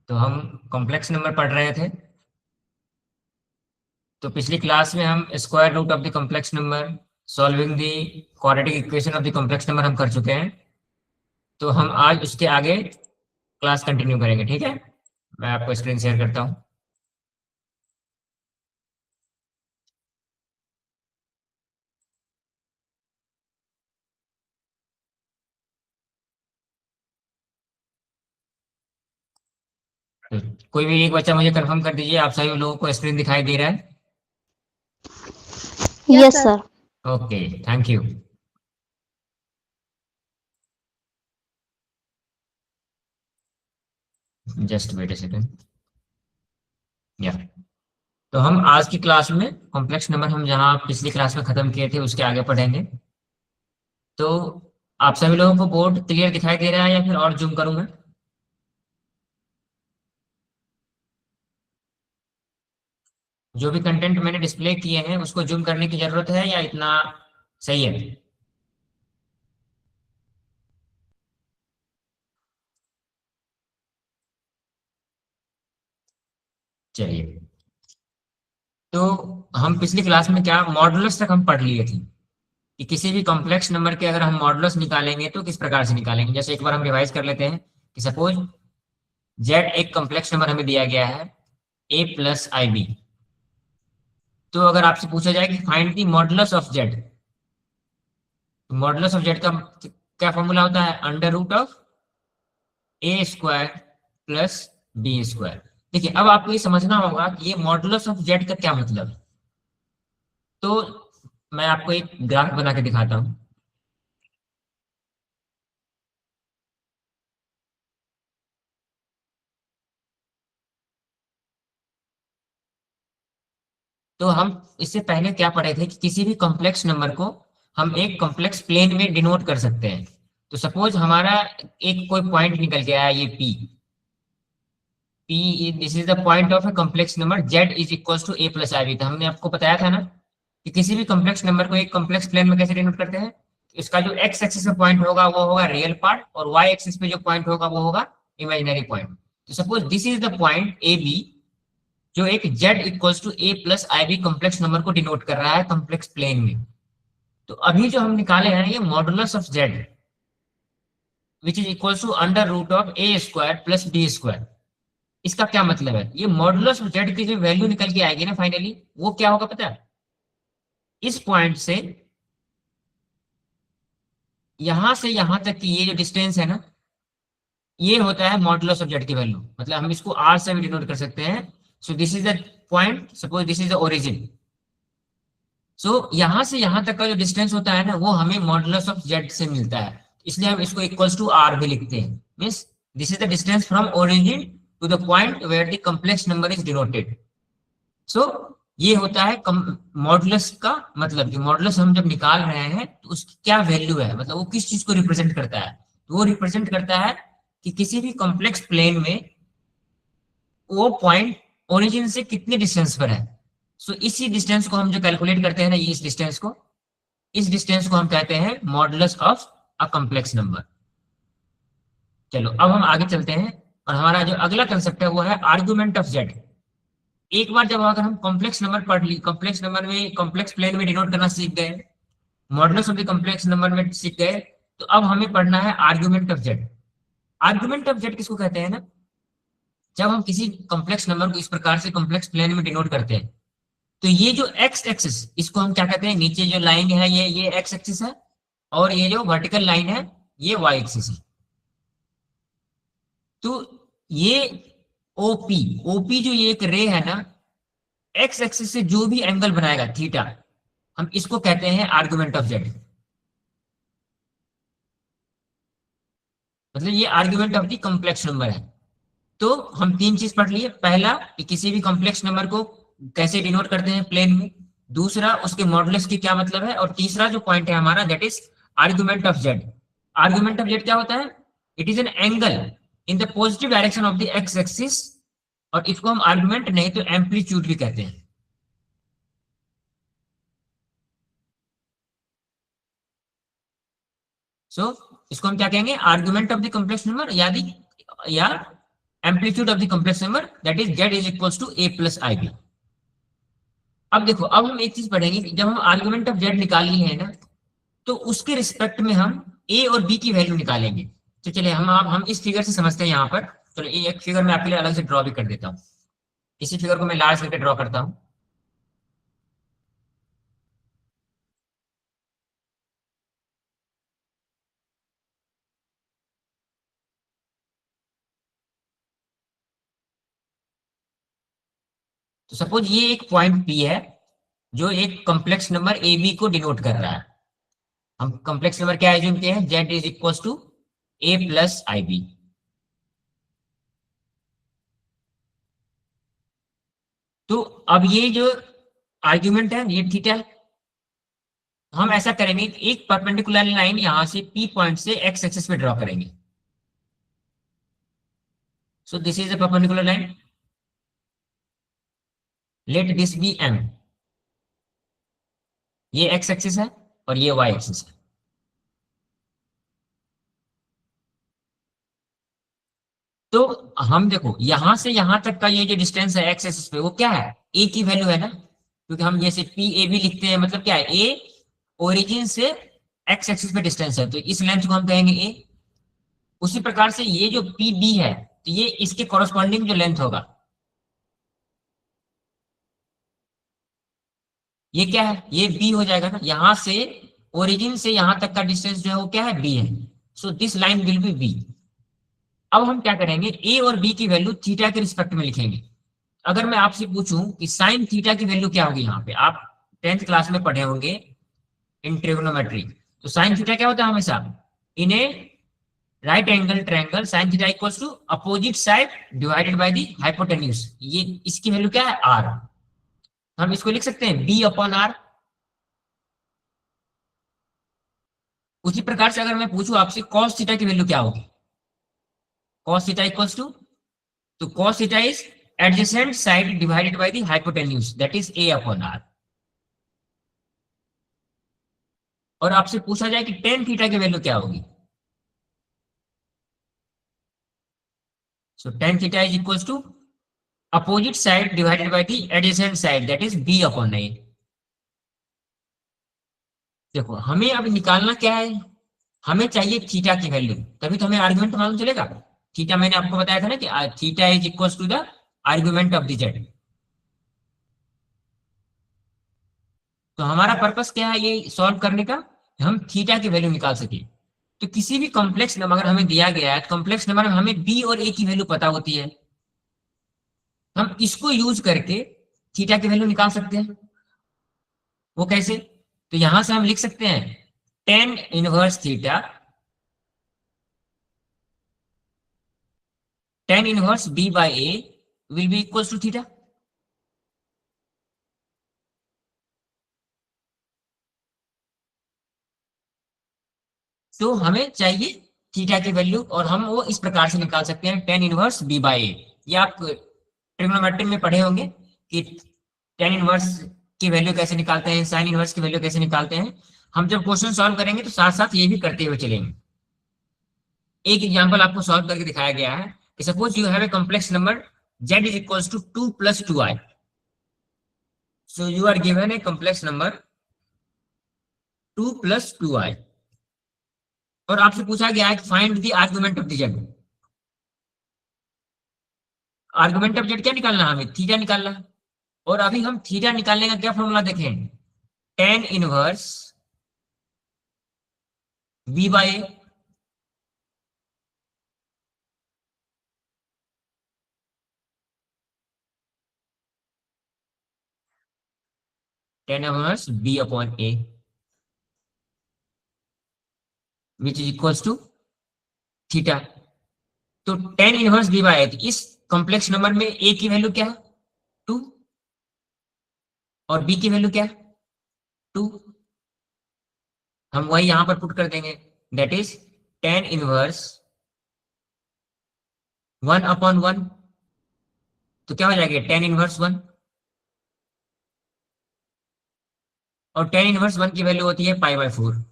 तो हम complex number पढ़ रहे थे। तो पिछली क्लास में हम square root of the complex number, solving the quadratic equation of the complex number हम कर चुके हैं। तो हम आज उसके आगे क्लास कंटिन्यू करेंगे, ठीक है। मैं आपको स्क्रीन शेयर करता हूँ। तो कोई भी एक बच्चा मुझे कंफर्म कर दीजिए, आप सभी लोगों को स्क्रीन दिखाई दे रहा है? Yes, sir. Okay, thank you. Just wait a second. या तो हम आज की क्लास में कॉम्प्लेक्स नंबर हम जहाँ पिछली क्लास में खत्म किए थे उसके आगे पढ़ेंगे। तो आप सभी लोगों को बोर्ड क्लियर दिखाई दे रहा है या फिर और जूम करूं मैं? जो भी कंटेंट मैंने डिस्प्ले किए हैं उसको जूम करने की जरूरत है या इतना सही है? चलिए। तो हम पिछली क्लास में क्या मॉडुलस तक हम पढ़ लिए थे कि किसी भी कॉम्प्लेक्स नंबर के अगर हम मॉडुलस निकालेंगे तो किस प्रकार से निकालेंगे। जैसे एक बार हम रिवाइज कर लेते हैं कि सपोज जेड एक कॉम्प्लेक्स नंबर हमें दिया गया है ए प्लस आई बी। तो अगर आपसे पूछा जाए कि find the modulus of Z, modulus of Z का क्या फॉर्मूला होता है? Under root of A square plus B square. देखिए, अब आपको ये समझना होगा कि ये मॉडुलस ऑफ जेड का क्या मतलब है। तो मैं आपको एक ग्राफ बना के दिखाता हूं। तो हम इससे पहले क्या पढ़े थे कि किसी भी कॉम्प्लेक्स नंबर को हम एक कॉम्प्लेक्स प्लेन में डिनोट कर सकते हैं। तो सपोज हमारा एक कोई पॉइंट निकल के आया, ये P. P this is the point of a complex number z is equal to a plus i b. तो हमने आपको बताया था ना कि किसी भी कॉम्प्लेक्स नंबर को एक कॉम्प्लेक्स प्लेन में कैसे डिनोट करते हैं। इसका जो एक्स एक्सिस पे पॉइंट होगा वो होगा रियल पार्ट, और वाई एक्सिस पे जो पॉइंट होगा वो होगा इमेजिनरी पॉइंट। तो suppose this is the point a b जो एक z equals to a plus i b complex number को डिनोट कर रहा है कॉम्प्लेक्स प्लेन में। तो अभी जो हम निकाले हैं ये modulus of z which is equals to under root of A square plus B square. इसका क्या मतलब है? ये मॉडुलस ऑफ z की जो वैल्यू निकल के आएगी ना फाइनली, वो क्या होगा पता है? इस पॉइंट से यहां तक की ये जो डिस्टेंस है ना, ये होता है मॉडुलस ऑफ z की वैल्यू। मतलब हम इसको r से भी डिनोट कर सकते हैं। So this is the point, suppose this is the origin. So यहां से यहां तक का जो डिस्टेंस होता है ना, वो हमें मॉडुलस ऑफ जेड से मिलता है। इसलिए हम इसको इक्वल्स टू आर भी लिखते हैं। Means this is the distance from origin to the point where the complex number is denoted. So ये होता है मॉडुलस का मतलब कि मॉडुलस हम जब निकाल रहे हैं तो उसकी क्या वैल्यू है, मतलब वो किस चीज को रिप्रेजेंट करता है। तो वो रिप्रेजेंट करता है कि किसी भी कॉम्प्लेक्स प्लेन में वो पॉइंट ओरिजिन से कितने डिस्टेंस पर है। सो इसी डिस्टेंस को हम जो कैलकुलेट करते हैं ना, ये इस डिस्टेंस को हम कहते हैं modulus of a complex number. चलो अब हम आगे चलते हैं और हमारा जो अगला कंसेप्ट है वो है आर्गुमेंट ऑफ जेड। एक बार जब अगर हम कॉम्प्लेक्स नंबर पढ़ ली, कॉम्प्लेक्स नंबर में कॉम्प्लेक्स प्लेन में डिनोट करना सीख गए, modulus of the complex number में सीख गए, तो अब हमें पढ़ना है argument of Z. Argument of Z किसको कहते हैं ना, जब हम किसी कॉम्प्लेक्स नंबर को इस प्रकार से कॉम्प्लेक्स प्लेन में डिनोट करते हैं तो ये जो एक्स एक्सिस, इसको हम क्या कहते हैं? नीचे जो लाइन है ये एक्स एक्सिस है, और ये जो वर्टिकल लाइन है ये वाई एक्सिस है। तो ये ओपी ओपी जो ये एक रे है ना, एक्स एक्सिस से जो भी एंगल बनाएगा थीटा, हम इसको कहते हैं आर्गुमेंट ऑफ जेड। मतलब ये argument of the complex number है। तो हम तीन चीज पढ़ लिए। पहला कि किसी भी कॉम्प्लेक्स नंबर को कैसे डिनोट करते हैं प्लेन में, दूसरा उसके मॉडुलस की क्या मतलब है, और तीसरा जो पॉइंट है हमारा that is argument of Z. Argument of z क्या होता है? It is an angle in the positive direction of the x axis, और इसको हम आर्गुमेंट नहीं तो एम्पलीट्यूड भी कहते हैं। सो इसको हम क्या कहेंगे? Argument of the complex number, या amplitude of the complex number that is z is equals to a plus ib। अब देखो, अब हम एक चीज पढ़ेंगे कि जब हम आर्गुमेंट ऑफ z निकालनी है ना, तो उसके रिस्पेक्ट में हम a और b की वैल्यू निकालेंगे। तो चलिए हम इस फिगर से समझते हैं यहाँ पर। चलो ये एक फिगर मैं आपके लिए अलग से ड्रॉ भी कर देता हूँ। इसी फिगर को मैं लार्ज करके ड्रॉ करता हूँ। तो सपोज ये एक पॉइंट P है जो एक कॉम्प्लेक्स नंबर ए बी को डिनोट कर रहा है। हम कॉम्प्लेक्स नंबर क्या एज्यूम किए हैं, z is equal to a plus i b. तो अब ये जो आर्ग्यूमेंट है ये थीटा है। हम ऐसा करेंगे कि एक परपेंडिकुलर लाइन यहां से P पॉइंट से x एक्सिस पे ड्रॉ करेंगे। So this is a perpendicular line, let this be m। ये x एक्सिस है और ये y एक्सिस है। तो हम देखो यहां से यहां तक का ये जो डिस्टेंस है x एक्सिस पे वो क्या है, a की वैल्यू है ना, क्योंकि हम जैसे पी ए भी लिखते हैं, मतलब क्या है, a ओरिजिन से x एक्सिस पे डिस्टेंस है, तो इस लेंथ को हम कहेंगे a। उसी प्रकार से ये जो पी बी है, तो ये इसके कॉरस्पॉन्डिंग जो लेंथ होगा ये क्या है, ये बी हो जाएगा ना। यहां से ओरिजिन से यहां तक का डिस्टेंस जो है वो क्या है, बी है। So this line will be b. अब हम क्या करेंगे, ए और बी की वैल्यू थीटा के रिस्पेक्ट में लिखेंगे। अगर मैं आपसे पूछूं कि साइन थीटा की वैल्यू क्या होगी, यहाँ पे आप 10th क्लास में पढ़े होंगे इन ट्रिग्नोमेट्री। तो साइन थीटा क्या होता है हमेशा, in a right angle triangle sine theta equals to opposite side divided by the hypotenuse. ये इसकी वैल्यू क्या है, आर। हम इसको लिख सकते हैं बी अपॉन आर। उसी प्रकार से अगर मैं पूछूं आपसे कॉस थीटा की वैल्यू क्या होगी, कॉस थीटा इक्वल्स टू, तो cos theta is adjacent side divided by the hypotenuse, that is a upon r। और आपसे पूछा जाए कि tan थीटा की वैल्यू क्या होगी, so tan theta is equals to opposite side divided by the adjacent side, that is b upon a। देखो हमें अब निकालना क्या है, हमें चाहिए थीटा की वैल्यू, तभी तो हमें आर्गुमेंट मालूम चलेगा। थीटा मैंने आपको बताया था ना कि theta is equals to the argument of the z. तो हमारा पर्पस क्या है ये सॉल्व करने का, हम थीटा की वैल्यू निकाल सके। तो किसी भी कॉम्प्लेक्स नंबर अगर हमें दिया गया है, कॉम्प्लेक्स नंबर में हमें बी और ए की वैल्यू पता होती है, हम इसको यूज करके थीटा की वैल्यू निकाल सकते हैं। वो कैसे, तो यहां से हम लिख सकते हैं tan inverse theta, tan inverse b by a will be equal to theta. तो हमें चाहिए थीटा की वैल्यू और हम वो इस प्रकार से निकाल सकते हैं टेन इनवर्स बी बाई ए। ये आप ट्रिग्नोमेट्री में पढ़े होंगे कि टेन इनवर्स की वैल्यू कैसे निकालते हैं, साइन इनवर्स की वैल्यू कैसे निकालते हैं। हम जब क्वेश्चन सॉल्व करेंगे तो साथ साथ ये भी करते हुए चलेंगे। एक एग्जांपल आपको सॉल्व करके दिखाया गया है कि suppose you have a complex number z is equals to 2 plus 2i। So you are given a complex number 2 plus 2i और आपसे पूछा गया है find the argument of the z। Argument of z क्या निकालना है, हमें थीटा निकालना है। और अभी हम थीटा निकालने का क्या फॉर्मूला देखें, tan inverse b by a. Tan inverse b upon a which is equals to theta. तो tan inverse b by a, इस कॉम्प्लेक्स नंबर में ए की वैल्यू क्या है, 2, और बी की वैल्यू क्या है, 2। हम वही यहां पर पुट कर देंगे, दैट इज टेन इनवर्स 1/1। तो क्या हो जाएगा, टेन इनवर्स 1, और टेन इनवर्स 1 की वैल्यू होती है π/4।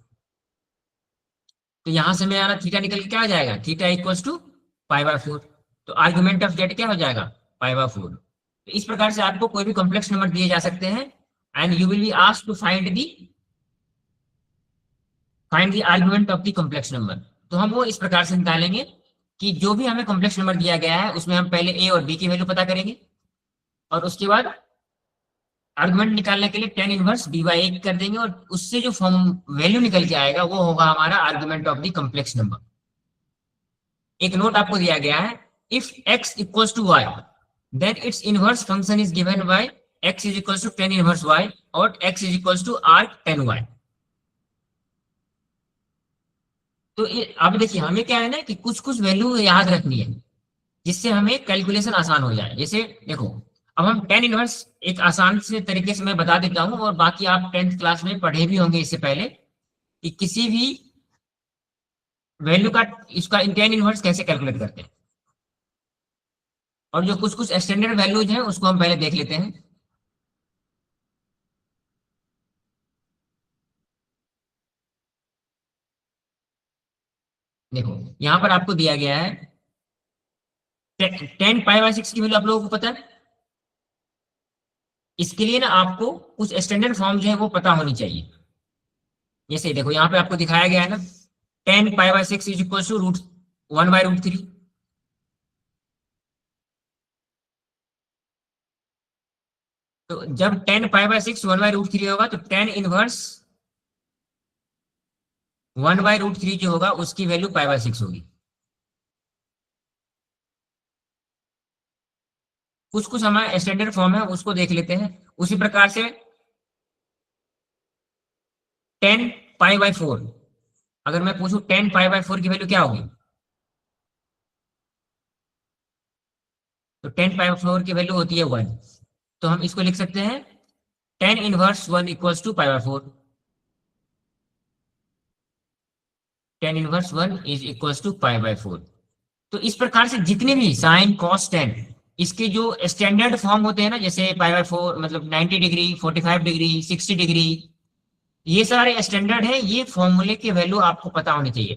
तो यहां से मेरा थीटा निकल के क्या आ जाएगा, थीटा इक्वल्स टू π/4। तो आर्गुमेंट ऑफ जेड क्या हो जाएगा, पाई बाय 4। तो इस प्रकार से आपको कोई भी कॉम्प्लेक्स नंबर दिए जा सकते हैं and you will be asked to find the argument of the complex number. तो हम वो इस प्रकार से निकालेंगे कि जो भी हमें कॉम्प्लेक्स नंबर दिया गया है उसमें हम पहले ए और बी की वैल्यू पता करेंगे और उसके बाद आर्गुमेंट निकालने के लिए टेन इनवर्स बी बाई ए कर देंगे और उससे जो फॉर्म वैल्यू निकल के आएगा वो होगा हमारा argument of the complex number. एक नोट आपको दिया गया है, if x equals to y then its inverse function is given by x is equals to tan inverse y और x is equals to arc 10y। तो ये अब देखिए हमें क्या है ना कि कुछ कुछ वैल्यू याद रखनी है जिससे हमें कैलकुलेशन आसान हो जाए। जैसे देखो अब हम टेन इनवर्स एक आसान से तरीके से मैं बता देता हूँ और बाकी आप 10th क्लास में पढ़े भी होंगे इससे पहले कि किसी भी वैल्यू का इसका टेन इनवर्स कैसे कैलकुलेट करते हैं। और जो कुछ कुछ स्टैंडर्ड वैल्यूज हैं उसको हम पहले देख लेते हैं। देखो यहाँ पर आपको दिया गया है 10 पाई बाय 6 की वैल्यू आप लोगों को पता है। इसके लिए ना आपको कुछ स्टैंडर्ड फॉर्म जो है वो पता होनी चाहिए। जैसे देखो यहाँ पे आपको दिखाया गया है ना 10 pi by 6 is equal to root 1/√3। तो जब 10 पाई बाय 6 1/√3 होगा तो 10 इनवर्स 1/√3 जो होगा उसकी वैल्यू पाई बाय 6 होगी। कुछ कुछ हमारा स्टैंडर्ड फॉर्म है उसको देख लेते हैं। उसी प्रकार से 10 पाई बाय 4, अगर मैं पूछूं 10 पाई बाय 4 की वैल्यू क्या होगी तो 10 पाई बाय 4 की वैल्यू होती है 1। तो हम इसको लिख सकते हैं 10 inverse 1 equals to pi by 4। 10 inverse 1 is equals to pi by 4। तो इस प्रकार से जितने भी साइन कॉस टेन इसके जो स्टैंडर्ड फॉर्म होते हैं ना जैसे पाई बाय 4 मतलब 90 डिग्री 45 डिग्री 60 डिग्री, ये सारे स्टैंडर्ड है। ये फॉर्मूले की वैल्यू आपको पता होनी चाहिए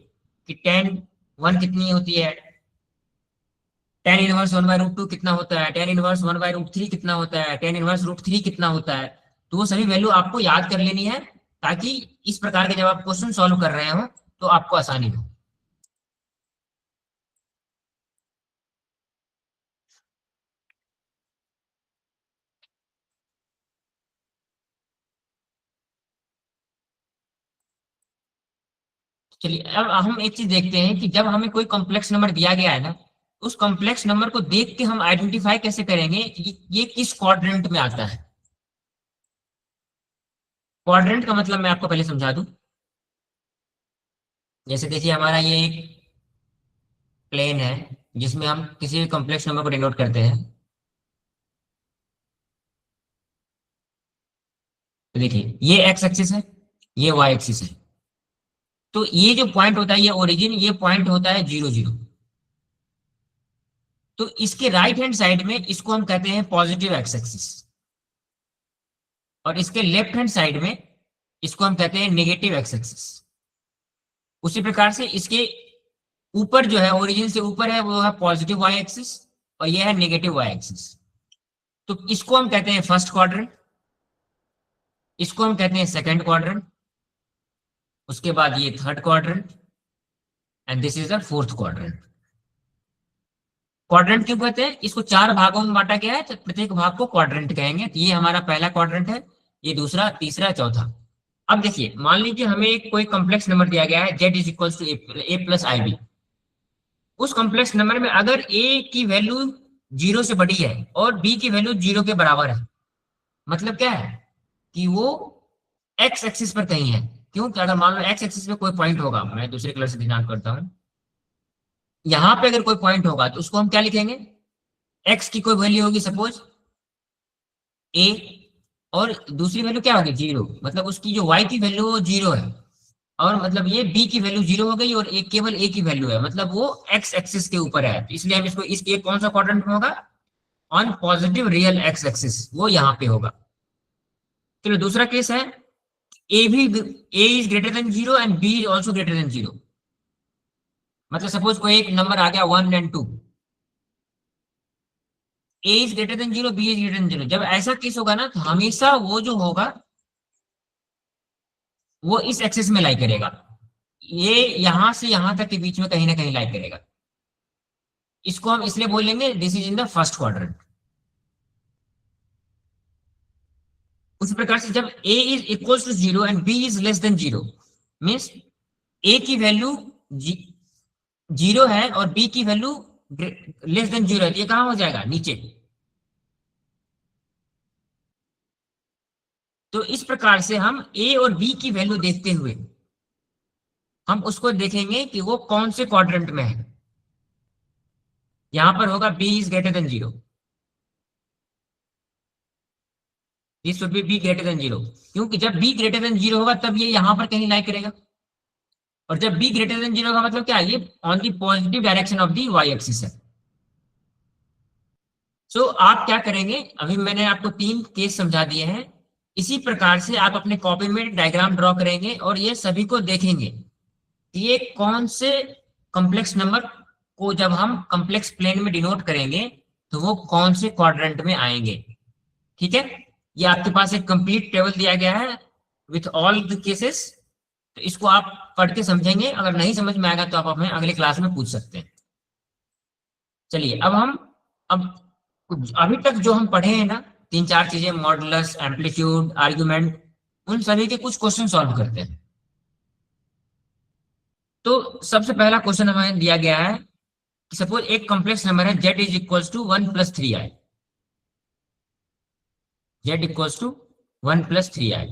कि टेन वन कितनी होती है, 10 इनवर्स 1/√2 कितना होता है, 10 इनवर्स 1/√3 कितना होता है, 10 इनवर्स √3 कितना होता है। तो वो सभी वैल्यू आपको याद कर लेनी है ताकि इस प्रकार के जब आप क्वेश्चन सॉल्व कर रहे हो तो आपको आसानी हो। चलिए अब हम एक चीज देखते हैं कि जब हमें कोई कॉम्प्लेक्स नंबर दिया गया है ना उस कॉम्प्लेक्स नंबर को देख के हम आइडेंटिफाई कैसे करेंगे कि ये किस क्वाड्रेंट में आता है। क्वाड्रेंट का मतलब मैं आपको पहले समझा दूं। जैसे देखिए हमारा ये एक प्लेन है जिसमें हम किसी भी कॉम्प्लेक्स नंबर को डिनोट करते हैं। तो देखिए ये एक्स एक्सिस है, ये वाई एक्सिस है। तो ये जो पॉइंट होता है ये ओरिजिन, ये पॉइंट होता है 0 0। तो इसके राइट हैंड साइड में इसको हम कहते हैं पॉजिटिव एक्स एक्सिस और इसके लेफ्ट हैंड साइड में इसको हम कहते हैं नेगेटिव एक्स एक्सिस। उसी प्रकार से इसके ऊपर जो है ओरिजिन से ऊपर है वो है पॉजिटिव वाई एक्सिस और ये है नेगेटिव वाई एक्सिस। तो इसको हम कहते हैं फर्स्ट क्वाड्रेंट, इसको हम कहते हैं सेकंड क्वाड्रेंट, उसके बाद ये third quadrant and this is the fourth quadrant. Quadrant क्यों कहते हैं, इसको चार भागों में बांटा गया है तो प्रत्येक भाग को क्वाड्रेंट कहेंगे। तो ये हमारा पहला क्वाड्रेंट है, ये दूसरा, तीसरा, चौथा। अब देखिए मान लीजिए हमें एक कोई कॉम्प्लेक्स नंबर दिया गया है z is equal to a plus i b. उस कॉम्प्लेक्स नंबर में अगर a की वैल्यू 0 से बड़ी है और b की वैल्यू 0 के बराबर है, मतलब क्या है कि वो x एक्सिस पर कहीं है। क्यों, अगर मान लो x एक्सिस पे कोई पॉइंट होगा, मैं दूसरे कलर से ध्यान करता हूं, यहाँ पे अगर कोई पॉइंट होगा तो उसको हम क्या लिखेंगे, x की कोई वैल्यू होगी सपोज a और दूसरी वैल्यू क्या होगी 0, मतलब उसकी जो y की वैल्यू वो 0 है और मतलब ये b की वैल्यू 0 हो गई और एक केवल a की वैल्यू है, मतलब वो x एक्सिस के ऊपर है। तो इसलिए हम इसको इस कौन सा क्वाड्रेंट में होगा, on positive real x axis, वो यहाँ पे होगा। चलो दूसरा केस है a is greater than 0 and b is also greater than 0। मतलब सपोज कोई एक नंबर आ गया 1 और 2 a is greater than zero, b is greater than zero, जब ऐसा केस होगा ना तो हमेशा वो जो होगा वो इस एक्सिस में लाई करेगा, ये यहां से यहां तक के बीच में कहीं ना कहीं लाई करेगा। इसको हम इसलिए बोलेंगे this is in the first quadrant. उस प्रकार से जब a is equal to zero and b is less than zero, means a की वैल्यू जीरो है और बी की वैल्यू लेस देन जीरो है, ये कहां हो जाएगा, नीचे। तो इस प्रकार से हम ए और बी की वैल्यू देखते हुए हम उसको देखेंगे कि वो कौन से क्वाड्रेंट में है। यहां पर होगा b is greater than zero, this would be b greater than zero, क्योंकि जब बी ग्रेटर देन जीरो होगा तब ये यहां पर कहीं लाई करेगा, और जब बी ग्रेटर देन जीरो का मतलब क्या है, ये on the positive direction of the y axis है। सो आप क्या करेंगे, अभी मैंने आपको तीन केस समझा दिए हैं, इसी प्रकार से आप अपने कॉपी में डायग्राम ड्रॉ करेंगे और ये सभी को देखेंगे कि ये कौन से कॉम्प्लेक्स नंबर को जब हम कॉम्प्लेक्स प्लेन में डिनोट करेंगे तो वो कौन से क्वाड्रेंट में आएंगे। ठीक है, ये आपके पास एक कंप्लीट टेबल दिया गया है विथ ऑल द केसेस, तो इसको आप पढ़ के समझेंगे, अगर नहीं समझ में आएगा तो आप हमें अगले क्लास में पूछ सकते हैं। चलिए अब अभी तक जो हम पढ़े हैं ना, तीन चार चीजें, मॉडुलस, एम्पलीट्यूड, आर्गुमेंट, उन सभी के कुछ क्वेश्चन सॉल्व करते हैं। तो सबसे पहला क्वेश्चन हमें दिया गया है कि सपोज एक कॉम्प्लेक्स नंबर है z is equal to 1+3i, z equal to 1+3i,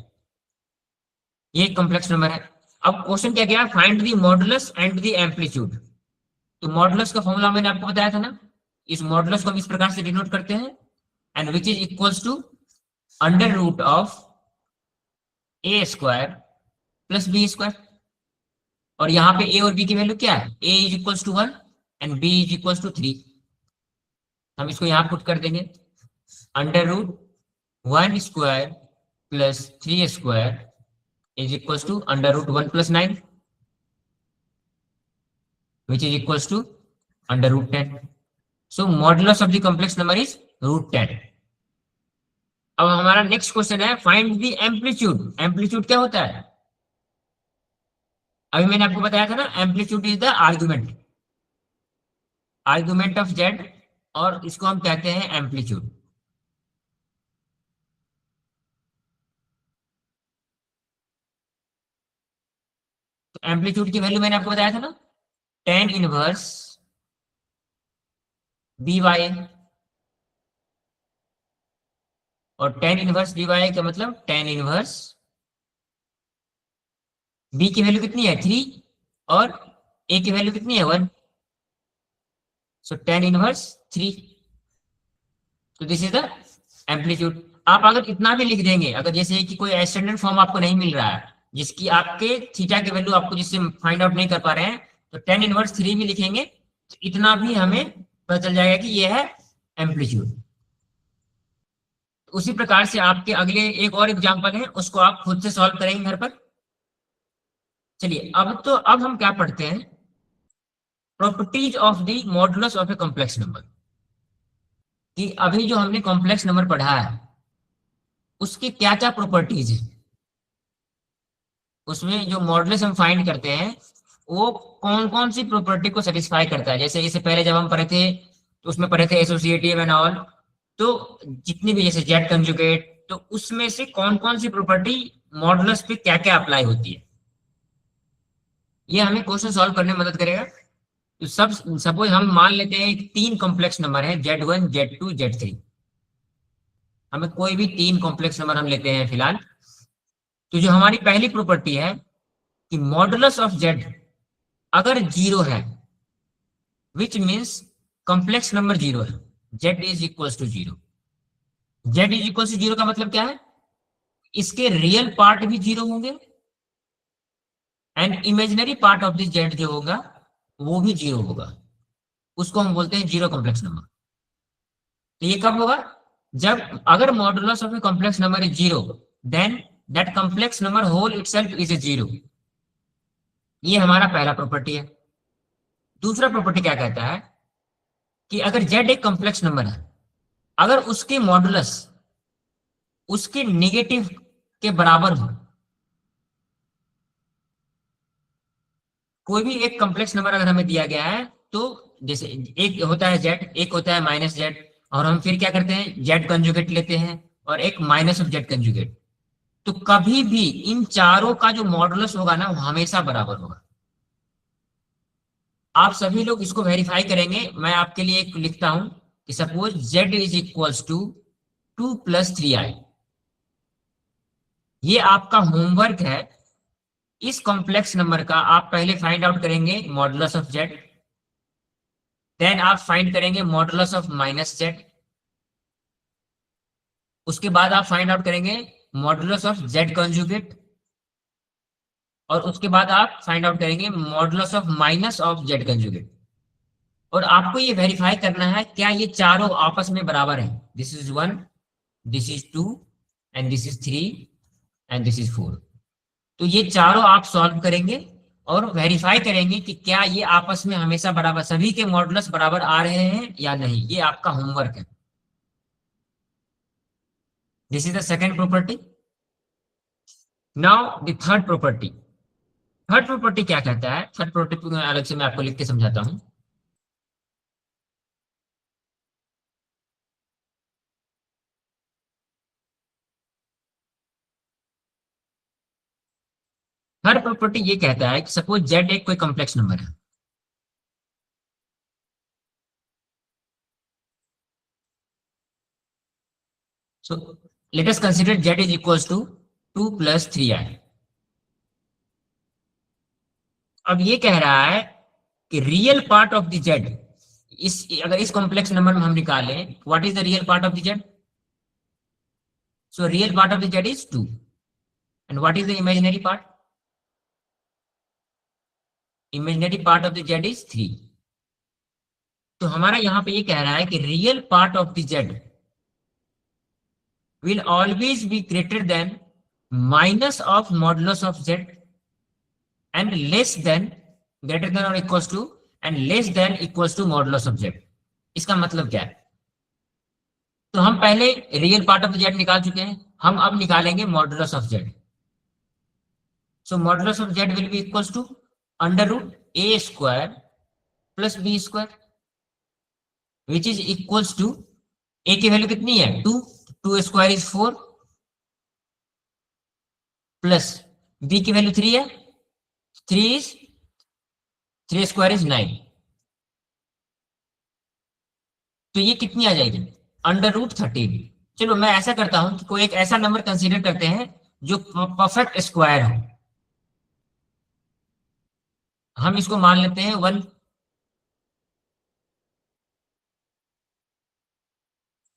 ये एक कॉम्प्लेक्स नंबर है। अब क्वेश्चन क्या गया, find the modulus and the amplitude. तो मॉडुलस का फॉर्मूला मैंने आपको बताया था ना, इस मॉडुलस को हम इस प्रकार से डिनोट करते हैं, and which is equals to under root of A square plus B square. और यहाँ पे ए और बी की वैल्यू क्या है, a is equals to 1 and b is equals to 3, हम इसको यहाँ पुट कर देंगे, under root 1 square plus 3 square is equals to under root 1+9 which is equals to under root 10. So modulus of the complex number is root 10. अब हमारा next question है find the amplitude. Amplitude क्या होता है, अभी मैंने आपको बताया था ना, amplitude is the argument of z, और इसको हम कहते हैं एम्पलीट्यूड। तो एम्पलीट्यूड की वैल्यू मैंने आपको बताया था ना, tan इनवर्स बी वाई, और tan इनवर्स बी वाई का मतलब tan इनवर्स बी की वैल्यू कितनी है 3 और ए की वैल्यू कितनी है 1, सो tan इनवर्स 3, तो दिस इज द एम्पलीट्यूड। आप अगर इतना भी लिख देंगे, अगर जैसे कि कोई स्टैंडर्ड फॉर्म आपको नहीं मिल रहा है जिसकी आपके थीटा की वैल्यू आपको जिससे फाइंड आउट नहीं कर पा रहे हैं, तो tan इनवर्स 3 भी लिखेंगे तो इतना भी हमें पता चल जाएगा कि ये है एम्पलीट्यूड। उसी प्रकार से आपके अगले एक और एग्जांपल है, उसको आप खुद से सॉल्व करेंगे घर पर। चलिए अब हम क्या पढ़ते हैं, properties of the modulus of a complex number. कि अभी जो हमने कॉम्प्लेक्स नंबर पढ़ा है उसकी क्या क्या प्रॉपर्टीज है, उसमें जो मॉडुलस हम फाइंड करते हैं वो कौन कौन सी प्रॉपर्टी को सेटिस्फाई करता है। जैसे इससे पहले जब हम पढ़े थे तो उसमें पढ़े थे एसोसिएटिव एंड ऑल, तो जितनी भी जैसे जेड कंजुगेट, तो उसमें से कौन कौन सी प्रॉपर्टी मॉडुलस पे क्या क्या अप्लाई होती है, ये हमें क्वेश्चन सॉल्व करने में मदद करेगा। तो सब सपोज हम मान लेते हैं तीन कॉम्प्लेक्स नंबर है Z1 Z2 Z3, हमें कोई भी तीन कॉम्प्लेक्स नंबर हम लेते हैं फिलहाल। तो जो हमारी पहली प्रॉपर्टी है कि मॉडुलस ऑफ Z अगर जीरो है, which means complex number zero है, Z is equal to zero. Z is equal to zero का मतलब क्या है, इसके रियल पार्ट भी जीरो होंगे and imaginary part of this Z जो होगा वो भी जीरो होगा, उसको हम बोलते हैं जीरो कॉम्प्लेक्स नंबर। तो ये कब होगा, जब अगर modulus of a complex number is zero then that complex number whole itself is a zero. ये हमारा पहला प्रॉपर्टी है। दूसरा प्रॉपर्टी क्या कहता है कि अगर Z एक कॉम्प्लेक्स नंबर है अगर उसके मॉडुलस उसके नेगेटिव के बराबर हो, कोई भी एक कॉम्प्लेक्स नंबर अगर हमें दिया गया है, तो जैसे एक होता है जेड, एक होता है माइनस जेड, और हम फिर क्या करते हैं, जेड कंजुगेट लेते हैं और एक माइनस ऑफ जेड कंजुगेट, तो कभी भी इन चारों का जो मॉडुलस होगा ना, वो हमेशा बराबर होगा। आप सभी लोग इसको वेरीफाई करेंगे। मैं आपके लिए एक लिखता हूं कि suppose z is equals to 2 + 3i। ये आपका होमवर्क है। इस कॉम्प्लेक्स नंबर का आप पहले फाइंड आउट करेंगे मॉडुलस ऑफ जेड, देन आप फाइंड करेंगे मॉडुलस ऑफ माइनस जेड, उसके बाद आप फाइंड आउट करेंगे मॉडुलस ऑफ जेड कंजुगेट, और उसके बाद आप फाइंड आउट करेंगे modulus of minus of z conjugate. और आपको ये वेरीफाई करना है क्या ये चारों आपस में बराबर हैं। This is 1, this is 2, and this is 3, and this is 4। तो ये चारों आप सॉल्व करेंगे और वेरीफाई करेंगे कि क्या ये आपस में हमेशा बराबर, सभी के मॉडुलस बराबर आ रहे हैं या नहीं। ये आपका होमवर्क है। This is the second property. Now the third property. Third property क्या कहता है, थर्ड प्रॉपर्टी को अलग से मैं आपको लिख के समझाता हूं। थर्ड प्रॉपर्टी ये कहता है कि सपोज जेड एक कोई कॉम्प्लेक्स नंबर है। So let us consider z is equals to 2 + 3i। अब ये कह रहा है कि real part of the z, इस अगर इस कॉम्प्लेक्स नंबर में हम निकालें, what is the real part of the z. So real part of the z is 2, and what is the imaginary part. Imaginary part of the z is 3। तो हमारा यहां पे ये कह रहा है कि real part of the Z will always be greater than minus of modulus of z and less than, greater than or equals to, and less than equals to modulus of z। इसका मतलब क्या है, तो हम पहले real part of Z निकाल चुके हैं, हम अब निकालेंगे modulus of z. So modulus of z will be equals to √a² + b² which is equals to, a की वैल्यू कितनी है 2, 2² इज 4, प्लस बी की वैल्यू 3 है, 3² इज 9। तो ये कितनी आ जाएगी, √13। चलो मैं ऐसा करता हूं कि कोई एक ऐसा नंबर कंसीडर करते हैं जो परफेक्ट स्क्वायर हो। हम इसको मान लेते हैं 1।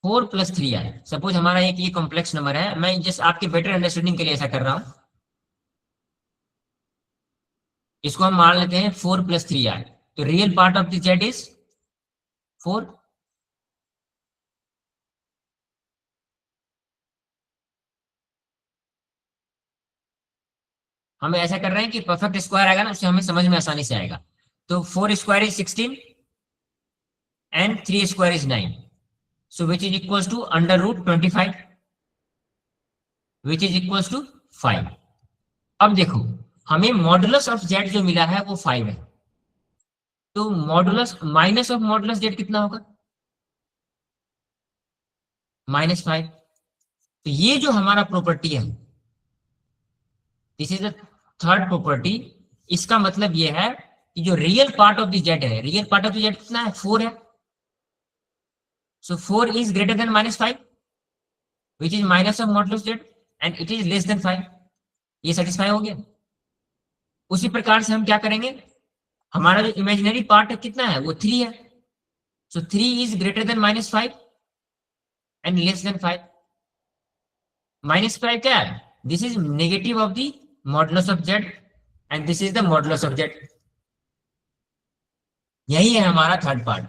4 + 3i। सपोज हमारा एक ये कॉम्प्लेक्स नंबर है, मैं जस्ट आपके बेटर अंडरस्टैंडिंग के लिए ऐसा कर रहा हूं। इसको हम मान लेते हैं 4 + 3i। तो real part of the z is 4। हम ऐसा कर रहे हैं कि परफेक्ट स्क्वायर आएगा ना, उससे हमें समझ में आसानी से आएगा। तो 4² is 16 and 3² is 9, so which is equals to √25 which is equals to 5। अब देखो, हमें मॉडुलस ऑफ जेड जो मिला है वो 5 है, तो modulus minus of modulus z कितना होगा, -5। तो ये जो हमारा प्रॉपर्टी है, this is the third property. इसका मतलब ये है कि जो real part of the z है, real part of the z कितना है 4 है। So 4 is greater than -5 which is minus of modulus z and it is less than 5। ये सेटिस्फाई हो गया। उसी प्रकार से हम क्या करेंगे, हमारा जो इमेजिनरी पार्ट है कितना है, वो 3 है। सो 3 is greater than -5 and less than 5। -5 क्या है, this is negative of the modulus of z and this is the modulus of Z. यही है हमारा थर्ड पार्ट,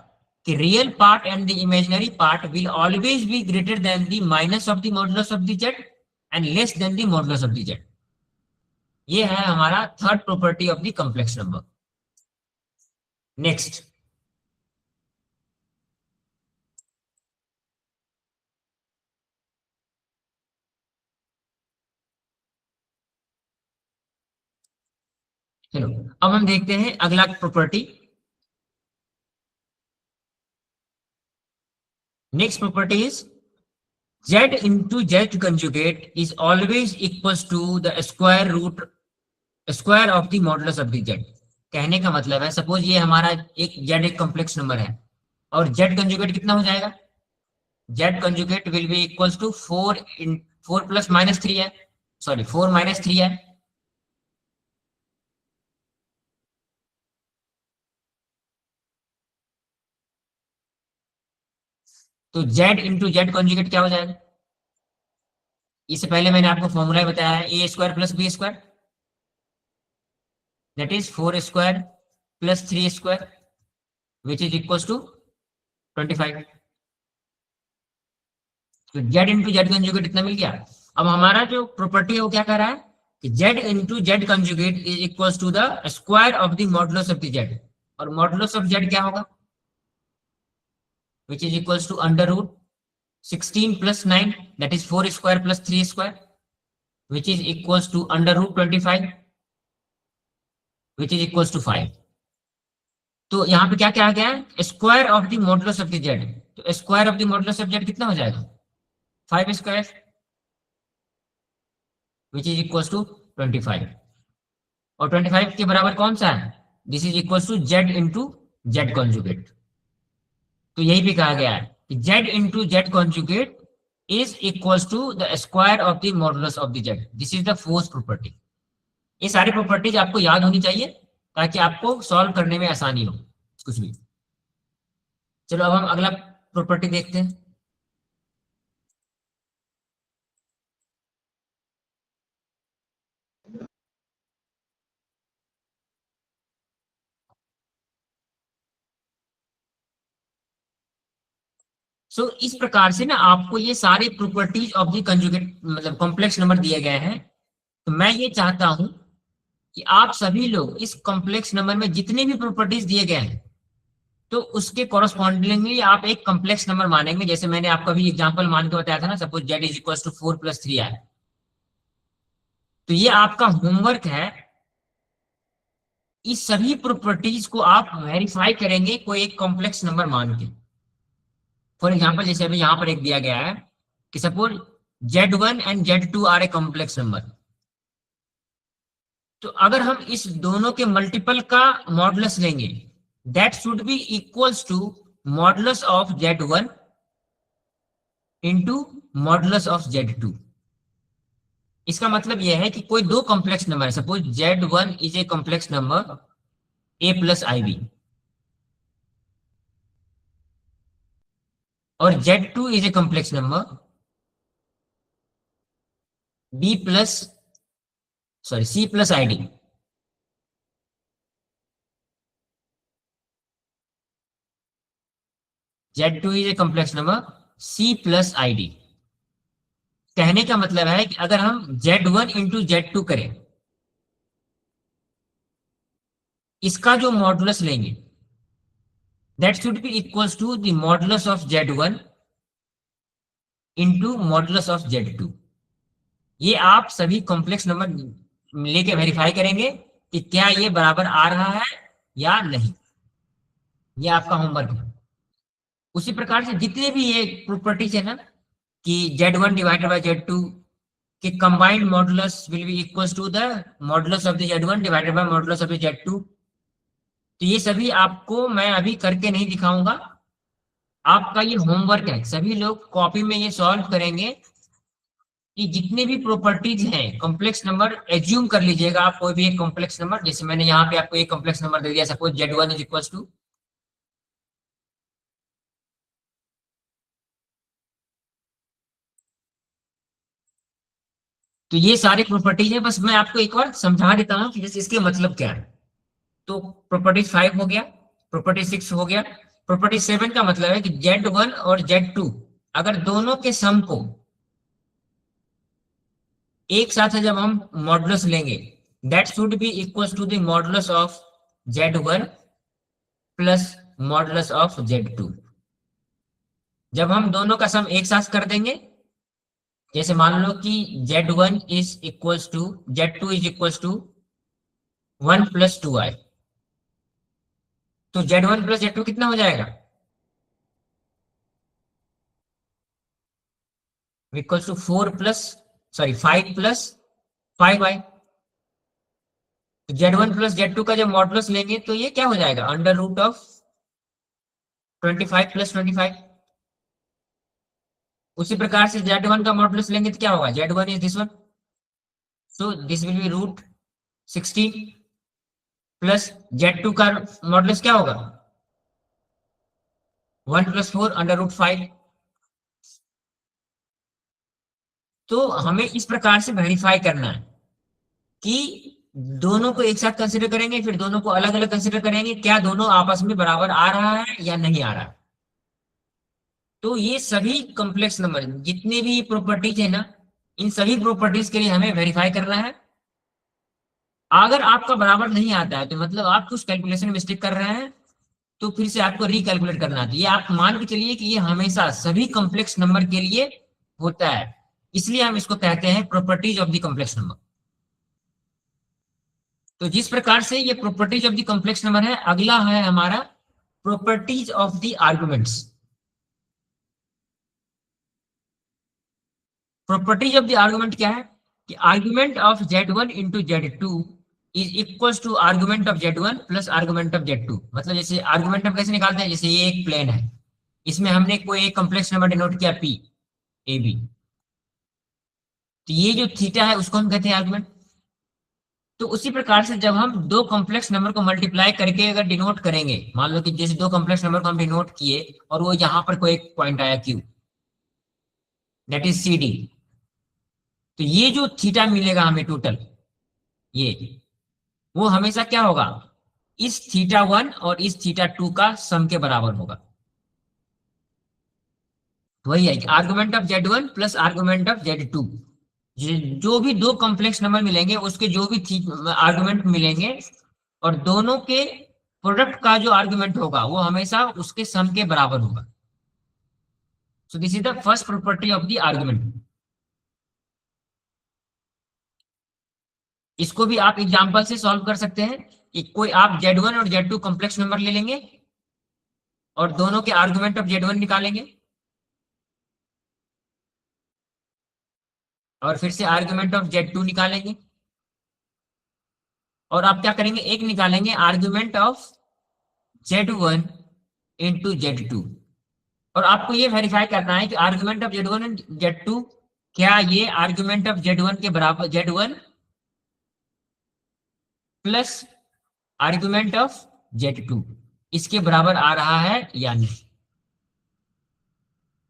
कि real part and the imaginary part will always be greater then the minus of the modulus of the z and less than the modulus of the Z. ये है हमारा third property of the complex number. Next, चलो अब हम देखते हैं अगला property. Next property is z into z conjugate is always equals to the square of the modulus of the z। कहने का मतलब है सपोज ये हमारा एक z एक कॉम्प्लेक्स नंबर है और z कंजुगेट कितना हो जाएगा, z conjugate will be equals to 4 plus minus 3 है, सॉरी 4 माइनस 3 है। तो z इंटू जेड कंजुगेट क्या हो जाएगा, इससे पहले मैंने आपको फॉर्मूला बताया है a square plus B square, that is 4 square plus 3 square which is equals to 25। तो जेड इंटू जेड कंजुगेट इतना मिल गया। अब हमारा जो प्रॉपर्टी है वो क्या कह रहा है कि z into z conjugate is equals to the square of the modulus of the z, और मॉडुलस ऑफ जेड क्या होगा, which is equals to under root 16 plus 9, that is 4 square plus 3 square, which is equals to under root 25, which is equals to 5। तो यहाँ पे क्या क्या आ गया है, square of the modulus of the z, तो square of the modulus of z कितना हो जाएगा 5 square, which is equals to 25। और 25 के बराबर कौन सा है, this is equals to z into z conjugate. तो यही भी कहा गया है कि z into z conjugate is equals to the square of the modulus of the z। This is the fourth property. ये सारी प्रॉपर्टीज आपको याद होनी चाहिए ताकि आपको सॉल्व करने में आसानी हो कुछ भी। चलो अब हम अगला प्रॉपर्टी देखते हैं। इस प्रकार से ना आपको ये सारे प्रॉपर्टीज ऑफ द कंजुगेट मतलब कॉम्प्लेक्स नंबर दिए गए हैं। तो मैं ये चाहता हूं कि आप सभी लोग इस कॉम्प्लेक्स नंबर में जितने भी प्रॉपर्टीज दिए गए हैं तो उसके कॉरस्पॉन्डिंगली आप एक कॉम्प्लेक्स नंबर मानेंगे। जैसे मैंने आपका भी एग्जांपल मान के बताया था ना, suppose z is equal to 4 plus 3 है। तो ये आपका होमवर्क है, इस सभी प्रॉपर्टीज को आप वेरीफाई करेंगे कोई एक कॉम्प्लेक्स नंबर मान के। फॉर एग्जाम्पल जैसे अभी यहाँ पर एक दिया गया है कि suppose z1 and z2 are a complex number. तो अगर हम इस दोनों के मल्टीपल का मॉडुलस लेंगे that should be equals to modulus of z1 into modulus of z2। इसका मतलब यह है कि कोई दो कॉम्प्लेक्स नंबर है, suppose z1 is a complex number a plus ib और z2 is a complex number b plus sorry c plus id। z2 is a complex number c plus id। कहने का मतलब है कि अगर हम z1 इंटू z2 करें, इसका जो मॉडुलस लेंगे that should be equals to the modulus of z1 into modulus of z2। ये आप सभी कॉम्प्लेक्स नंबर लेके वेरीफाई करेंगे कि क्या ये बराबर आ रहा है या नहीं। ये आपका होमवर्क है। उसी प्रकार से जितने भी ये प्रॉपर्टीज है ना कि z1 डिवाइडेड बाय z2 के combined modulus will be equals to the modulus of the z1 divided by modulus of the z2। तो ये सभी आपको मैं अभी करके नहीं दिखाऊंगा, आपका ये होमवर्क है। सभी लोग कॉपी में ये सॉल्व करेंगे कि जितने भी प्रॉपर्टीज हैं कॉम्प्लेक्स नंबर एज्यूम कर लीजिएगा आप कोई भी एक कॉम्प्लेक्स नंबर। जैसे मैंने यहाँ पे आपको एक कॉम्प्लेक्स नंबर दे दिया, suppose z1 is equals to तो ये सारी प्रॉपर्टीज है। बस मैं आपको एक बार समझा देता हूँ कि जैसे इसके मतलब क्या है। तो प्रॉपर्टी 5 हो गया, प्रॉपर्टी 6 हो गया, प्रॉपर्टी 7 का मतलब है कि z1 और z2 अगर दोनों के सम को एक साथ जब हम मॉडुलस लेंगे that should be equal to the modulus of z1 plus modulus of z2। जब हम दोनों का सम एक साथ कर देंगे, जैसे मान लो कि z1 is equals to z2 is equals to 1 plus 2i, तो Z1 प्लस Z2 कितना हो जाएगा, इक्वल टू 5 प्लस 5i। तो Z1 प्लस Z2 का जब मॉडुलस लेंगे तो ये क्या हो जाएगा, अंडर रूट ऑफ 25 प्लस 25। उसी प्रकार से Z1 का मॉडुलस लेंगे तो क्या होगा, Z1 is this one, so this will be root 16 plus Z2 का मॉडुलस क्या होगा, 1 प्लस 4 अंडर रूट 5। तो हमें इस प्रकार से वेरीफाई करना है कि दोनों को एक साथ कंसिडर करेंगे, फिर दोनों को अलग अलग कंसिडर करेंगे, क्या दोनों आपस में बराबर आ रहा है या नहीं आ रहा है। तो ये सभी कॉम्प्लेक्स नंबर जितने भी प्रॉपर्टीज है ना, इन सभी प्रॉपर्टीज के लिए हमें वेरीफाई करना है। अगर आपका बराबर नहीं आता है तो मतलब आप कुछ कैलकुलेशन मिस्टेक कर रहे हैं, तो फिर से आपको रिकैलकुलेट करना चाहिए। आप मान के चलिए कि ये हमेशा सभी कॉम्प्लेक्स नंबर के लिए होता है, इसलिए हम इसको कहते हैं properties of the complex number. तो जिस प्रकार से ये properties of the complex number है, अगला है हमारा properties of the arguments. Properties of the argument क्या है कि argument of Z1 into Z2 is equal to argument of Z1 plus argument of Z2। मतलब जैसे आर्गुमेंट हम कैसे निकालते हैं, जैसे ये एक प्लेन है, इसमें हमने कोई एक कॉम्प्लेक्स नंबर डिनोट किया P A B, तो ये जो थीटा है उसको हम कहते हैं आर्गुमेंट। तो उसी प्रकार से जब हम दो कॉम्प्लेक्स नंबर को मल्टीप्लाई करके अगर डिनोट करेंगे, मान लो कि जैसे दो कॉम्प्लेक्स नंबर को हम डिनोट किए और वो यहाँ पर कोई एक पॉइंट आया Q, दैट इज CD, तो ये जो थीटा मिलेगा हमें टोटल, ये वो हमेशा क्या होगा, इस θ1 और इस θ2 का सम के बराबर होगा। तो वही है कि argument of Z1 plus argument of Z2, जो भी दो कॉम्प्लेक्स नंबर मिलेंगे उसके जो भी आर्गुमेंट मिलेंगे, और दोनों के प्रोडक्ट का जो आर्गुमेंट होगा वो हमेशा उसके सम के बराबर होगा। सो this is the first property of the argument. इसको भी आप एग्जांपल से सॉल्व कर सकते हैं कि कोई आप Z1 और Z2 कॉम्प्लेक्स नंबर ले लेंगे और दोनों के आर्गुमेंट ऑफ Z1 निकालेंगे, और फिर से आर्गुमेंट ऑफ Z2 निकालेंगे, और आप क्या करेंगे, एक निकालेंगे argument of Z1 into Z2, और आपको ये वेरीफाई करना है कि argument of Z1 and Z2 क्या ये आर्गुमेंट ऑफ Z1 के बराबर, Z1 plus argument of Z2 इसके बराबर आ रहा है या नहीं।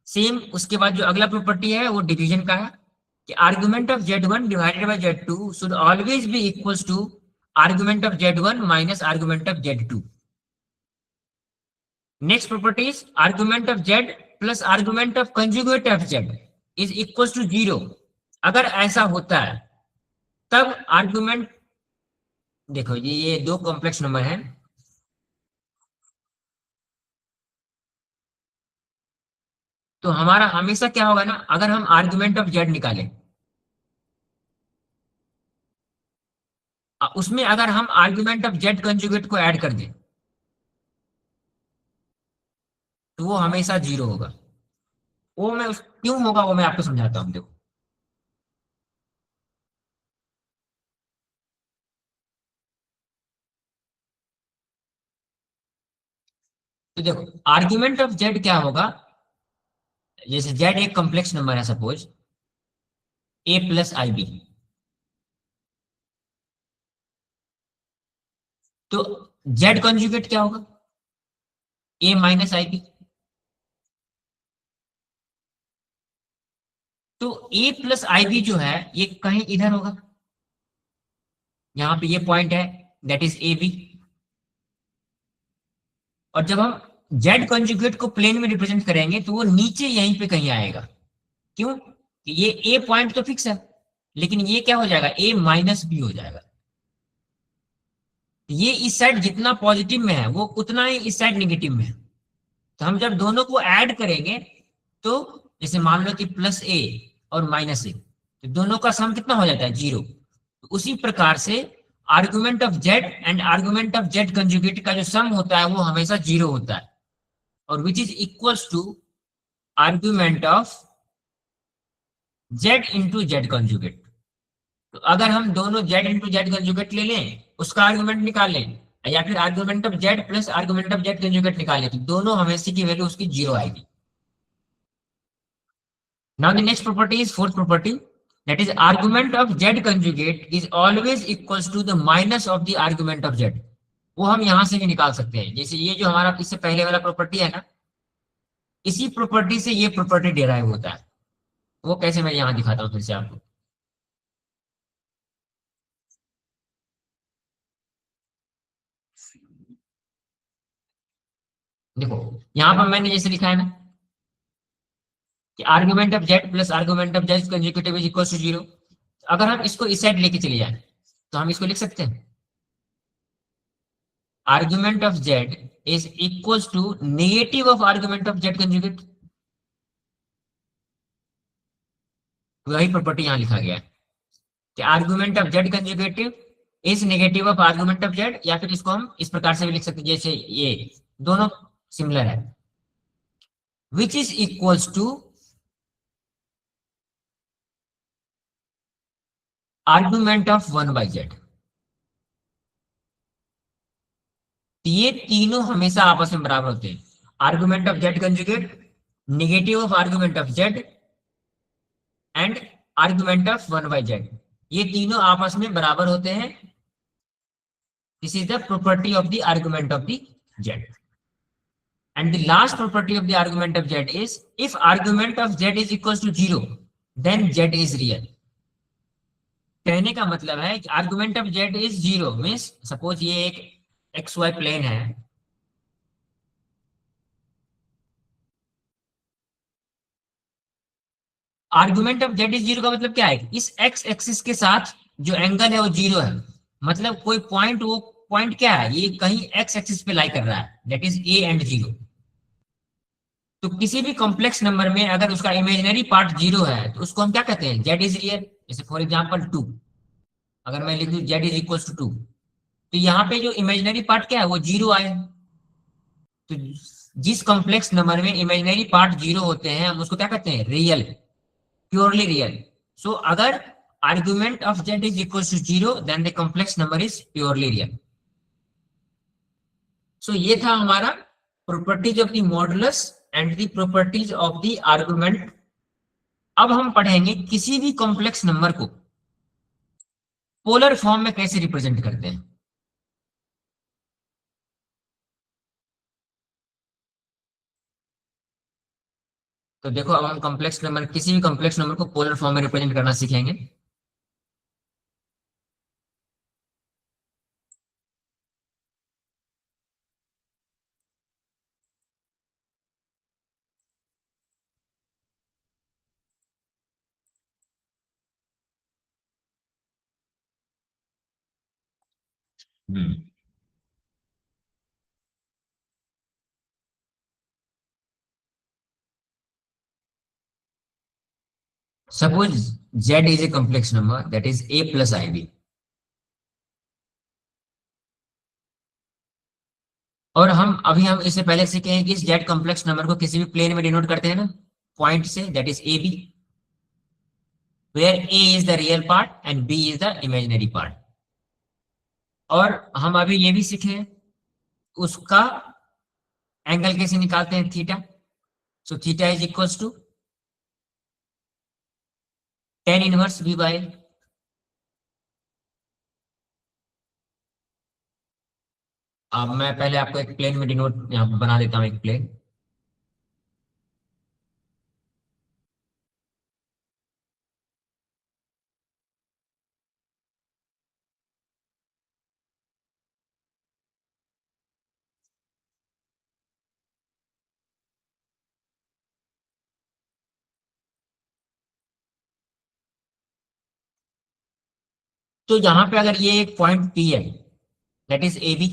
सेम उसके बाद जो अगला प्रॉपर्टी है वो डिवीजन का है कि argument of Z1 divided by Z2 should always be equals to argument of Z1 minus argument of Z2। Next property is argument of Z plus argument of conjugate of Z is equals to 0। अगर ऐसा होता है तब argument, देखो ये दो complex number है, तो हमारा हमेशा क्या होगा ना, अगर हम आर्गुमेंट ऑफ Z निकालें, उसमें अगर हम आर्गुमेंट ऑफ Z कंजुगेट को ऐड कर दें तो वो हमेशा 0 होगा। वो मैं क्यों होगा वो मैं आपको समझाता हूं। देखो तो देखो आर्गुमेंट ऑफ Z क्या होगा, जैसे Z एक कॉम्प्लेक्स नंबर है, सपोज A प्लस IB, तो Z कंजुगेट क्या होगा, A माइनस IB। तो A प्लस IB जो है ये कहीं इधर होगा, यहाँ पे ये पॉइंट है, दैट इज AB। और जब हम Z कंजुगेट को प्लेन में रिप्रेजेंट करेंगे तो वो नीचे यहीं पे कहीं आएगा। क्यों, ये A पॉइंट तो फिक्स है, लेकिन ये क्या हो जाएगा, A माइनस B हो जाएगा। ये इस साइड जितना पॉजिटिव में है वो उतना ही इस साइड नेगेटिव में है। तो हम जब दोनों को ऐड करेंगे तो जैसे मान लो कि प्लस A और माइनस A, तो दोनों का सम कितना हो जाता है, 0। तो उसी प्रकार से argument of z and argument of z conjugate का जो सम होता है वो हमेशा 0 होता है, और which is equals to argument of z into z conjugate. तो अगर हम दोनों जेड इंटू जेड कंजुगेट ले लें, उसका आर्गुमेंट निकाल लें, या फिर argument of z plus argument of z conjugate निकालें, तो दोनों हमेशा की वैल्यू उसकी 0 आएगी। Now the next property is fourth property, that is argument of z conjugate is always equals to the minus of the argument of z। वो हम यहां से भी निकाल सकते हैं, जैसे ये जो हमारा इससे पहले वाला प्रॉपर्टी है ना, इसी प्रॉपर्टी से ये प्रॉपर्टी डेराइव होता है। वो कैसे, मैं यहां दिखाता हूँ फिर से आपको। देखो यहाँ पर मैंने जैसे लिखा है ना कि argument of z plus argument of z conjugative is equal to 0। अगर हम इसको इस साइड लेके चले जाए तो हम इसको लिख सकते हैं argument of z is equals to negative of argument of z conjugate। वही प्रॉपर्टी यहां लिखा गया है कि argument of z conjugative is negative of argument of z, या फिर इसको हम इस प्रकार से भी लिख सकते हैं जैसे ये दोनों सिमिलर है, which is equals to argument of 1 by z। ये तीनों हमेशा आपस में बराबर होते हैं, argument of z conjugate, negative of argument of z and argument of 1 by z, ये तीनों आपस में बराबर होते हैं। This is the property of the argument of the z. And the last property of the argument of z is if argument of z is equal to 0 then z is real. कहने का मतलब है कि argument of z is 0 means suppose ये एक x Y plane है, argument of z is 0 का मतलब क्या है, इस एक्स एक्सिस के साथ जो एंगल है वो 0 है, मतलब कोई पॉइंट, वो पॉइंट क्या है, ये कहीं एक्स एक्सिस पे लाई कर रहा है, दैट इज ए एंड 0। तो किसी भी कॉम्प्लेक्स नंबर में अगर उसका इमेजिनरी पार्ट 0 है तो उसको हम क्या कहते हैं, जेड इज रियल। जैसे फॉर एग्जांपल 2, अगर मैं लिख दूं जेड इज इक्वल टू 2, तो यहाँ पे जो इमेजिनरी पार्ट क्या है वो 0 आए। तो जिस कॉम्प्लेक्स नंबर में इमेजिनरी पार्ट 0 होते हैं हम उसको क्या कहते हैं, रियल, प्योरली रियल। सो अगर argument of z is equals to 0 then the complex number is purely real। so ये था हमारा properties of the modulus and the properties of the argument. अब हम पढ़ेंगे किसी भी कॉम्प्लेक्स नंबर को पोलर फॉर्म में कैसे रिप्रेजेंट करते हैं। तो देखो अब हम कॉम्प्लेक्स नंबर, किसी भी कॉम्प्लेक्स नंबर को पोलर फॉर्म में रिप्रेजेंट करना सीखेंगे। Suppose z is a complex number that is a plus ib, और हम इससे पहले सीखे हैं कि इस z कॉम्प्लेक्स नंबर को किसी भी प्लेन में डिनोट करते हैं ना पॉइंट से, that is a b, where a is the real part and b is the imaginary part. और हम अभी ये भी सीखे हैं उसका एंगल कैसे निकालते हैं, theta. So theta is equals to tan inverse b by. अब मैं पहले आपको एक प्लेन में डिनोट यहाँ पर बना देता हूँ, एक प्लेन। तो यहाँ पे अगर ये एक पॉइंट P है that is a b,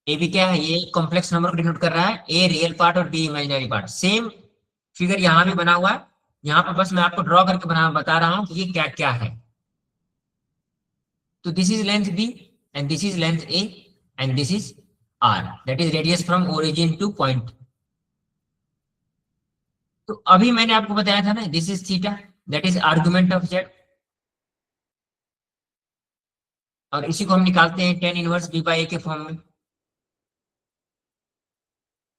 a b क्या है, ये कॉम्प्लेक्स नंबर को डिनोट कर रहा है, ए रियल पार्ट और be imaginary part. Same figure यहाँ भी बना हुआ है, यहाँ पर बस मैं आपको ड्रॉ करके बता रहा हूँ कि ये क्या क्या है। तो this is length b and this is length a and this is r, that is radius from origin to point. तो अभी मैंने आपको बताया था ना, this is theta, that is argument of z, और इसी को हम निकालते हैं tan inverse b by a के फॉर्म में।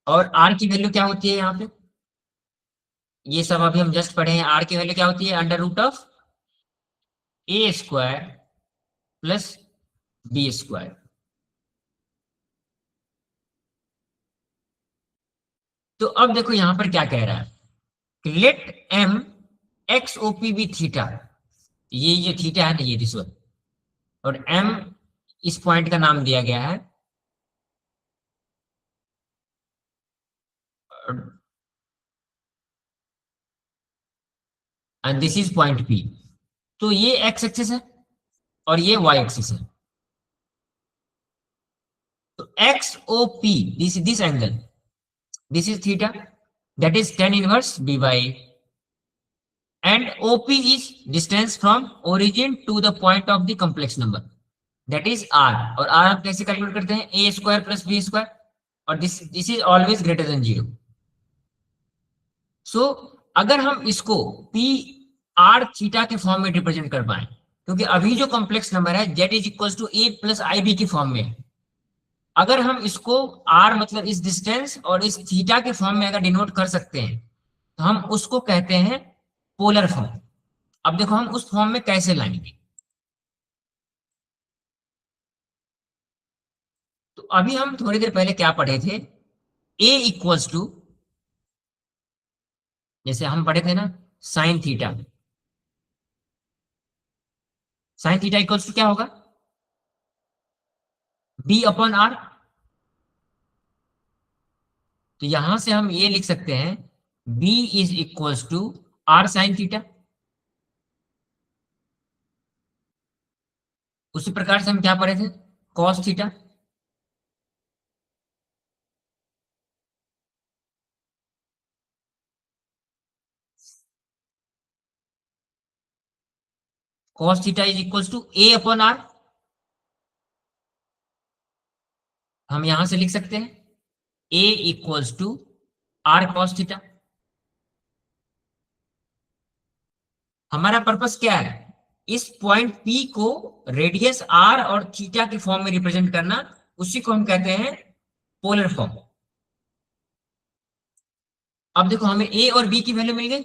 और आर की वैल्यू क्या होती है यहाँ पे, ये सब अभी हम जस्ट पढ़े हैं। आर की वैल्यू क्या होती है, under root of A square plus B square. तो अब देखो यहां पर क्या कह रहा है, let M X O P be theta, ये जो थीटा है ना ये दिस वन, और एम इस पॉइंट का नाम दिया गया है, and this is point P. तो ये एक्स एक्सिस है और ये वाई एक्सिस है। तो x O p, this angle, this is theta, that is tan inverse b by a, and OP is distance from origin to the point of the complex number, that is r। और r आप कैसे calculate करते हैं, a square plus b square, और this is always greater than 0। सो अगर हम इसको p r थीटा के फॉर्म में रिप्रेजेंट कर पाए, क्योंकि अभी जो कॉम्प्लेक्स नंबर है z is equal to a plus i b की फॉर्म में है, अगर हम इसको r मतलब इस डिस्टेंस और इस थीटा के फॉर्म में अगर डिनोट कर सकते हैं, तो हम उसको कहते हैं पोलर फॉर्म। अब देखो हम उस फॉर्म में कैसे लाएंगे। तो अभी हम थोड़ी देर पहले क्या पढ़े थे, a इक्वल्स टू, जैसे हम पढ़े थे ना sine theta, sine theta equals to क्या होगा, b अपॉन r। तो यहां से हम ये लिख सकते हैं b is equals to r sine theta. उसी प्रकार से हम क्या पढ़े थे, cos theta, cos theta is equals to a upon r। हम यहां से लिख सकते हैं a equals to r cos theta. हमारा पर्पस क्या है, इस पॉइंट P को रेडियस r और थीटा के फॉर्म में रिप्रेजेंट करना, उसी को हम कहते हैं पोलर फॉर्म। अब देखो हमें a और b की वैल्यू मिल गई,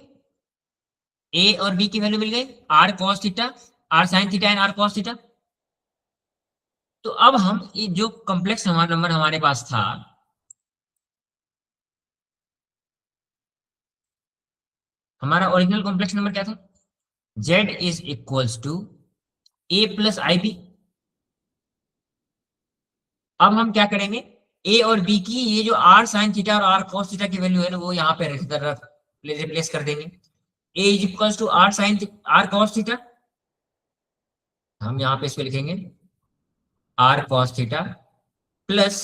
a और b की वैल्यू मिल गई, r cos theta, r sin theta and r cos theta. तो अब हम ये जो कॉम्प्लेक्स हमारा नंबर हमारे पास था, हमारा ओरिजिनल कॉम्प्लेक्स नंबर क्या था, z is equals to a plus i b. अब हम क्या करेंगे, a और b की ये जो r sin थीटा और r cos थीटा की वैल्यू है ना, वो यहाँ पे रिप्लेस कर देंगे। a is equals to r sin r cos theta, हम यहाँ पे इसको लिखेंगे r cos theta plus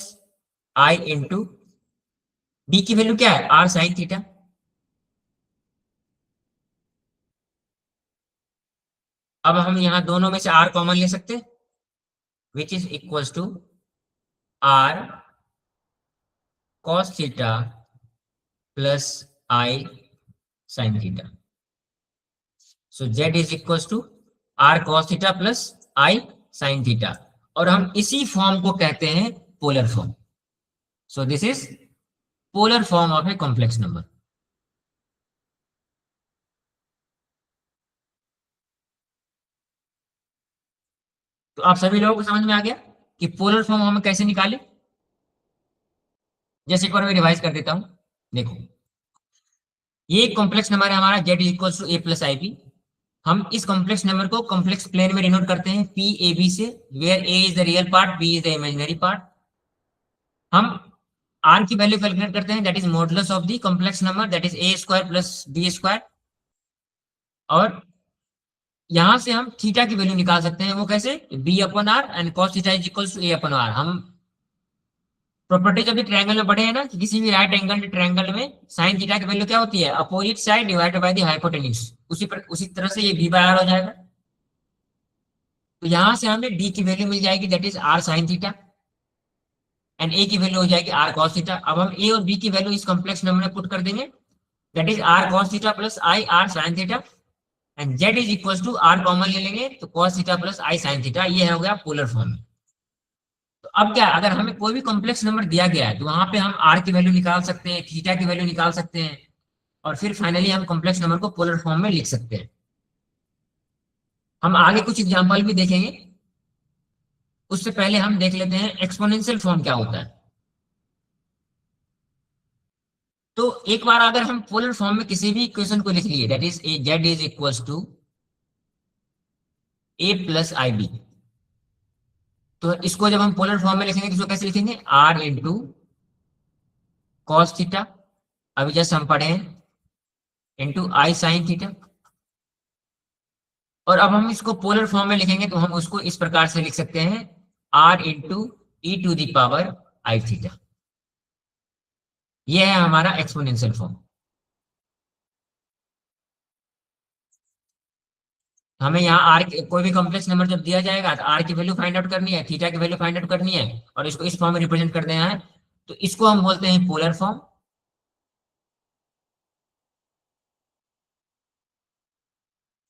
i into b की वैल्यू क्या है, r sin थीटा। अब हम यहाँ दोनों में से r कॉमन ले सकते हैं, which is equals to r cos theta plus i sin theta. So z is equals to r cos theta plus i sin theta, और हम इसी फॉर्म को कहते हैं polar form. So this is polar form of a complex number. तो आप सभी लोगों को समझ में आ गया कि पोलर फॉर्म हमें कैसे निकाले। जैसे एक बार मैं रिवाइज कर देता हूं, देखो ये कॉम्प्लेक्स नंबर है हमारा z equals to a plus i b. हम इस कॉम्प्लेक्स नंबर को कॉम्प्लेक्स प्लेन में डिनोट करते हैं पी ए बी से, where a is the real part, b is the imaginary part. हम r की वैल्यू कैलकुलेट करते हैं, that is modulus of the complex number, that is a square plus b square. और यहां से हम theta की वैल्यू निकाल सकते हैं, वो कैसे, b upon r and cos theta is equals to a upon r। हम प्रॉपर्टीज ऑफ द ट्रायंगल में पढ़े हैं ना कि किसी भी राइट एंगल ट्रायंगल में साइन थीटा की वैल्यू क्या होती है, opposite side divided by the hypotenuse. उसी तरह से ये b बाय r हो जाएगा। तो यहां से हमें डी की वैल्यू मिल जाएगी, that is r sine theta, and a की वैल्यू हो जाएगी आर कॉस थीटा। अब हम ए और बी की वैल्यू इस कॉम्प्लेक्स नंबर में पुट कर देंगे, that is r cos theta plus i r sine theta, and z is equal to r common ले लेंगे तो cos theta plus i sine theta, ये हो गया पोलर फॉर्म में। तो अब क्या, अगर हमें कोई भी कॉम्प्लेक्स नंबर दिया गया है तो वहां पे हम आर की वैल्यू निकाल सकते हैं, थीटा की वैल्यू निकाल सकते हैं, और फिर फाइनली हम कॉम्प्लेक्स नंबर को पोलर फॉर्म में लिख सकते हैं। हम आगे कुछ एग्जांपल भी देखेंगे, उससे पहले हम देख लेते हैं एक्सपोनेंशियल फॉर्म क्या होता है। तो एक बार अगर हम पोलर फॉर्म में किसी भी इक्वेशन को लिख लिए, that is a z is equal to a plus i b, तो इसको जब हम पोलर फॉर्म में लिखेंगे तो इसको कैसे लिखेंगे, आर इंटू कॉस थीटा, अभी जैसे हम पढ़े हैं, इंटू आई साइन थीटा। और अब हम इसको पोलर फॉर्म में लिखेंगे तो हम उसको इस प्रकार से लिख सकते हैं, r into e to the power i theta. यह है हमारा एक्सपोनेंशियल फॉर्म। हमें यहाँ आर कोई भी कॉम्प्लेक्स नंबर जब दिया जाएगा तो आर की वैल्यू फाइंड आउट करनी है, थीटा की वैल्यू फाइंड आउट करनी है, और इसको इस फॉर्म में रिप्रेजेंट कर देना है। तो इसको हम बोलते हैं पोलर फॉर्म,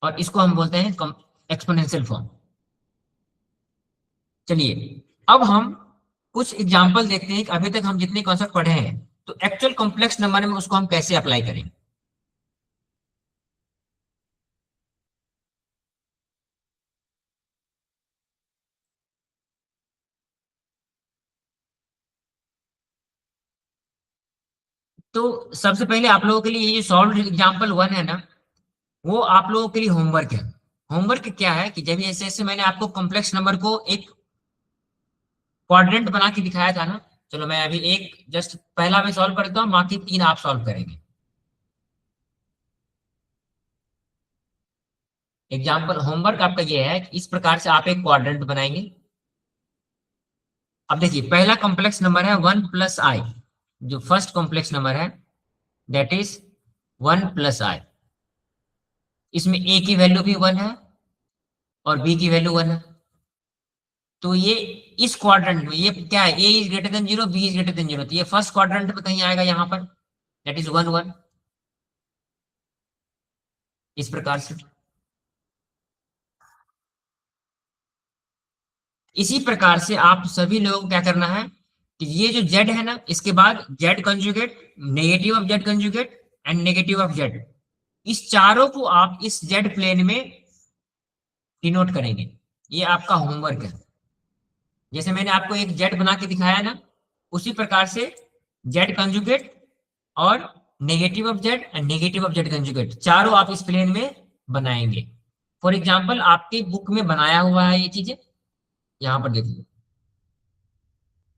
और इसको हम बोलते हैं एक्सपोनेंशियल फॉर्म। चलिए अब हम कुछ एग्जांपल देखते हैं कि अभी तक हम जितने कॉन्सेप्ट पढ़े हैं तो एक्चुअल कॉम्प्लेक्स नंबर में उसको हम कैसे अप्लाई करें। तो सबसे पहले आप लोगों के लिए ये जो सॉल्व एग्जांपल 1 है ना, वो आप लोगों के लिए होमवर्क है। होमवर्क क्या है कि जब ऐसे ऐसे मैंने आपको कॉम्प्लेक्स नंबर को एक क्वाड्रेंट बना के दिखाया था ना, चलो मैं अभी एक जस्ट पहला मैं सॉल्व करता हूँ, बाकी 3 आप सॉल्व करेंगे। एग्जाम्पल होमवर्क आपका ये है कि इस प्रकार से आप एक क्वाड्रेंट बनाएंगे। अब देखिए पहला कॉम्प्लेक्स नंबर है 1 + i, जो फर्स्ट कॉम्प्लेक्स नंबर है दैट इज 1 + i। इसमें a की वैल्यू भी 1 है और b की वैल्यू 1 है। तो ये इस क्वाड्रेंट में ये क्या है, a is greater than 0, b is greater than 0, तो ये फर्स्ट क्वाड्रेंट में कहीं आएगा यहाँ पर, दैट इज 1 1, इस प्रकार से। इसी प्रकार से आप सभी लोगों को क्या करना है कि ये जो z है ना, इसके बाद z conjugate, negative of z conjugate and negative of z, इस चारों को आप इस z प्लेन में डिनोट करेंगे। ये आपका होमवर्क है। जैसे मैंने आपको एक z बना के दिखाया ना, उसी प्रकार से z कंजुगेट और negative of z and negative of z conjugate, चारों आप इस प्लेन में बनाएंगे। फॉर एग्जाम्पल आपकी बुक में बनाया हुआ है ये चीजें, यहाँ पर देखिए,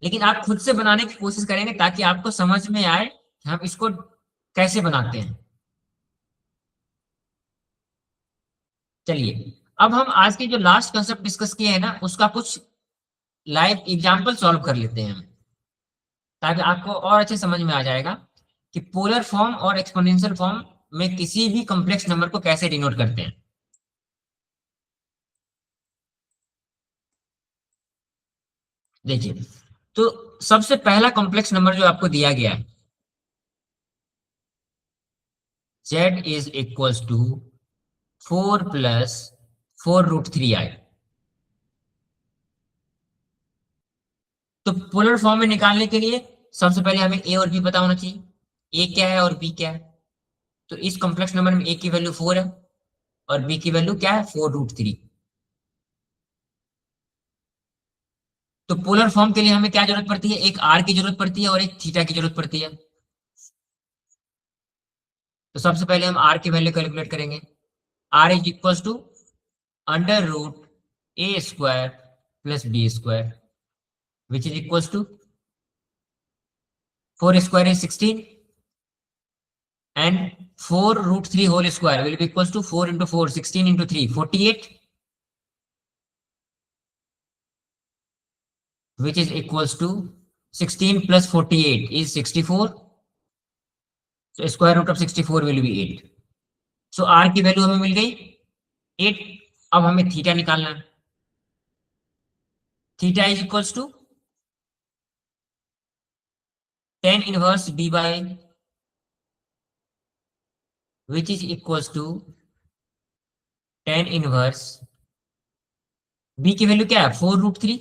लेकिन आप खुद से बनाने की कोशिश करेंगे ताकि आपको समझ में आए कि हम इसको कैसे बनाते हैं। चलिए अब हम आज के जो लास्ट कंसेप्ट डिस्कस किए हैं ना, उसका कुछ लाइव एग्जांपल सॉल्व कर लेते हैं हम, ताकि आपको और अच्छे समझ में आ जाएगा कि पोलर फॉर्म और एक्सपोनेंशियल फॉर्म में किसी भी कॉम्प्लेक्स नंबर को कैसे डिनोट करते हैं। देखिए तो सबसे पहला कॉम्प्लेक्स नंबर जो आपको दिया गया है, z is equals to 4 + 4√3i। तो पोलर फॉर्म में निकालने के लिए सबसे पहले हमें ए और बी पता होना चाहिए, ए क्या है और बी क्या है। तो इस कॉम्प्लेक्स नंबर में ए की वैल्यू 4 है और बी की वैल्यू क्या है, 4√3। तो पोलर फॉर्म के लिए हमें क्या जरूरत पड़ती है, एक आर की जरूरत पड़ती है और एक थीटा की जरूरत पड़ती है। तो सबसे पहले हम आर की वैल्यू कैलकुलेट करेंगे। R is equal to √a² + b² which is equal to 4² is 16 and 4√3 whole square will be equals to 4 into 4, 16 into 3, 48, which is equals to 16 plus 48 is 64. So square root of 64 will be 8. So r की value हमें मिल गई 8। अब हमें theta निकालना है। Theta is equals to tan inverse b by which is equals to tan inverse b की value क्या है 4√3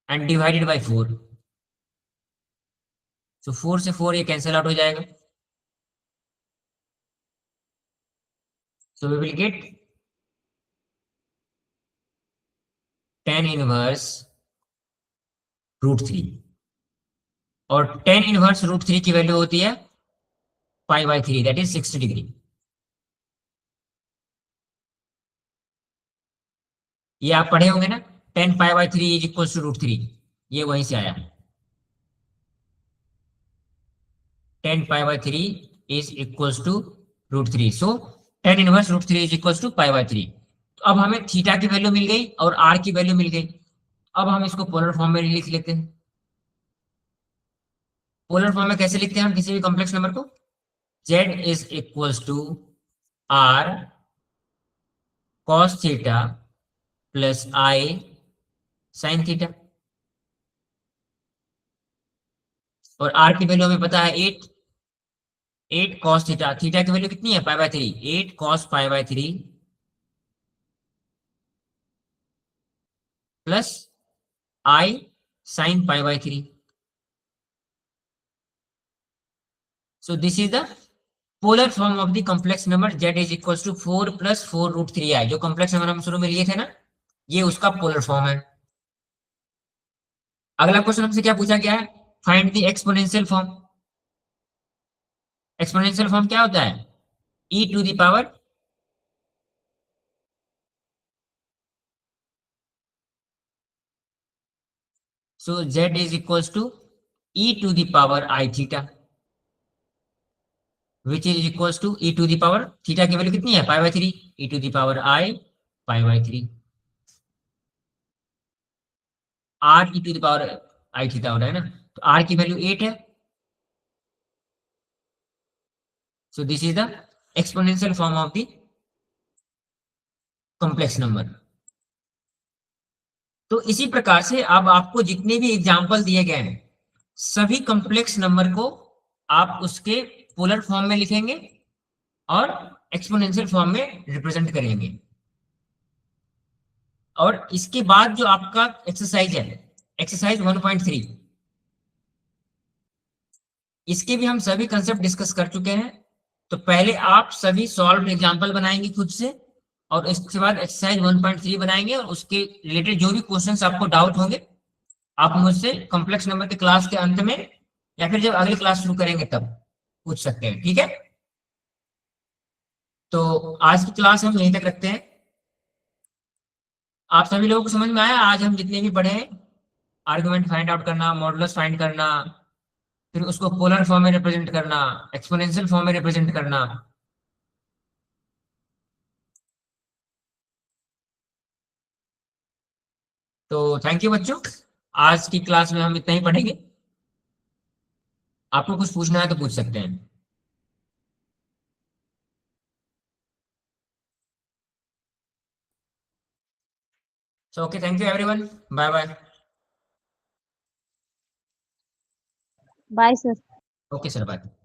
एंड डिवाइडेड बाय 4। तो 4 से 4 ये कैंसिल आउट हो जाएगा। So we will get tan inverse √3 और tan इनवर्स √3 की वैल्यू होती है π/3 दैट इज 60 डिग्री। ये आप पढ़े होंगे ना, tan π/3 इज इक्वल टू √3, ये वहीं से आया। tan π/3 is equal to √3, so tan inverse √3 is equal to π/3। तो अब हमें थीटा की वैल्यू मिल गई और आर की वैल्यू मिल गई। अब हम इसको पोलर फॉर्म में लिख लेते हैं। पोलर फॉर्म में कैसे लिखते हैं हम किसी भी कॉम्प्लेक्स नंबर को? z is equal to r cos theta plus i sin theta, और r की वैल्यू हमें पता है 8 cos थीटा। थीटा की वैल्यू कितनी है π/3, 8 cos π/3 plus i sin π/3। So this is the polar form of the complex number z is equals to 4 plus 4√3i। जो complex number हम शुरू में लिए थे ना, ये उसका पोलर फॉर्म है। अगला क्वेश्चन हमसे क्या पूछा गया है? Find the exponential form. Exponential form क्या होता है? e to the power so z is equals to e to the power i theta which is equals to e to the power theta की value कितनी है π/3, e to the power i π/3। r e to the power i theta हो रहा है ना, तो r की value 8 है। So this is the exponential form of the complex number. तो इसी प्रकार से अब आपको जितने भी एग्जाम्पल दिए गए हैं, सभी कॉम्प्लेक्स नंबर को आप उसके पोलर फॉर्म में लिखेंगे और एक्सपोनेंशियल फॉर्म में रिप्रेजेंट करेंगे। और इसके बाद जो आपका एक्सरसाइज है, एक्सरसाइज 1.3, इसके भी हम सभी कंसेप्ट डिस्कस कर चुके हैं। तो पहले आप सभी सॉल्व एग्जाम्पल बनाएंगे खुद से, और इसके बाद एक्सरसाइज 1.3 बनाएंगे, और उसके रिलेटेड जो भी क्वेश्चंस आपको डाउट होंगे आप मुझसे कॉम्प्लेक्स नंबर के क्लास के अंत में या फिर जब अगली क्लास शुरू करेंगे तब पूछ सकते हैं, ठीक है? तो आज की क्लास हम यहीं तक रखते हैं। आप सभी लोगों को समझ में आया आज हम जितने भी पढ़े हैं? आर्गुमेंट फाइंड आउट करना, मॉडुलस फाइंड करना, फिर उसको पोलर फॉर्म में रिप्रेजेंट करना, एक्सपोनेंशियल फॉर्म में रिप्रेजेंट करना। तो थैंक यू बच्चों, आज की क्लास में हम इतना ही पढ़ेंगे। आपको कुछ पूछना है तो पूछ सकते हैं। So okay, thank you everyone, bye bye. Bye sir. Okay sir, bye.